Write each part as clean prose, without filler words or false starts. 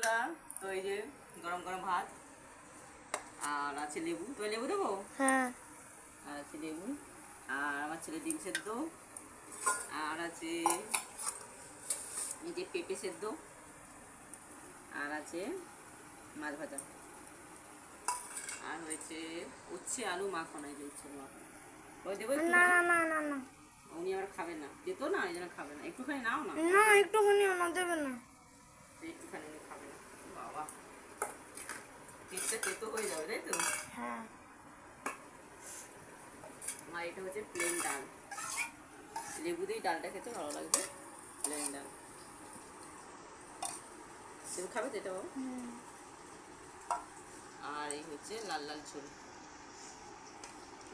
বন্ধুরা, তো এই যে গরম গরম ভাত আর আছে লেবু। তো লেবু দেবো? হ্যাঁ। আর আছে লেবু, আর আমার ছেলে ডিম সেদ্ধ, আর আছে এই যে পেঁপে সেদ্ধ, আর আছে মাছ ভাজা, আর হয়েছে উচ্ছে আলু মাখন। এই যে উচ্ছে আলু মাখন ওই দেবো একটু। না না না না না উনি আবার খাবে না, যেত না, এই জন্য খাবে না। একটুখানি নাও না, না, একটুখানি না, দেবে না। একটুখানি উনি খাবে না। বাবা, পেটটা তেতো হয়ে যাবে, তাই তো? হ্যাঁ। আর এটা হচ্ছে প্লেন ডাল, লেবু দিয়ে ডালটা খেতে ভালো লাগবে। প্লেন ডাল তুমি খাবে তো এটা বাবা? আর এই হচ্ছে লাল লাল ঝোল,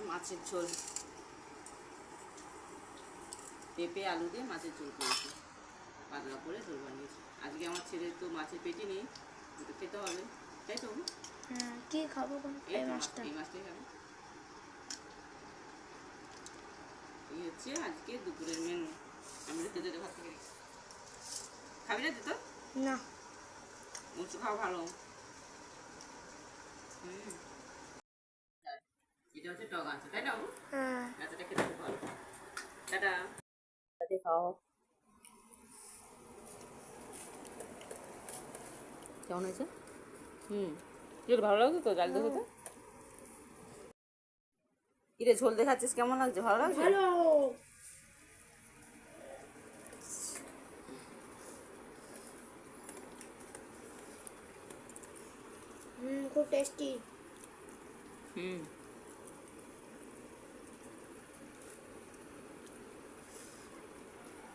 মাছের ঝোল, পেঁপে আলু দিয়ে মাছের ঝোল করেছি, পাতলা করে ঝোল বানিয়েছি। আজকে আমার ছেলের তো মাছের পেটি নেই, তো খেতে হবে, তাই তো? হ্যাঁ, কি খাবো এই মাছটা? এই মাছটাই খাবে। এই হচ্ছে আজকে দুপুরের মেনু। আমি তো তেতে ভাত থেকে খাবি না তো? না। মুচু খাওয়া ভালো। এটা হচ্ছে টক আচার, তাই না? হ্যাঁ। আচারটা খেতে খুব ভালো। টাটা। সাথে খাও। কেমন হয়েছে? কি ভালো লাগছে তো ডাল দেখে? কিরে ঝোল দেখাচ্ছিস, কেমন লাগছে? ভালো লাগছে? ভালো। খুব টেস্টি।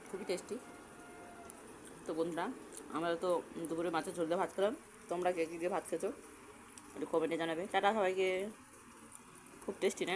খুবই টেস্টি। তো বন্ধুরা, আমরা তো দুপুরে মাছের ঝোল দিয়ে ভাত খেলাম। তোমরা কে কী দিয়ে ভাত খেয়েছো একটু কমেন্টে জানাবে। টাটা সবাইকে। খুব টেস্টি, না?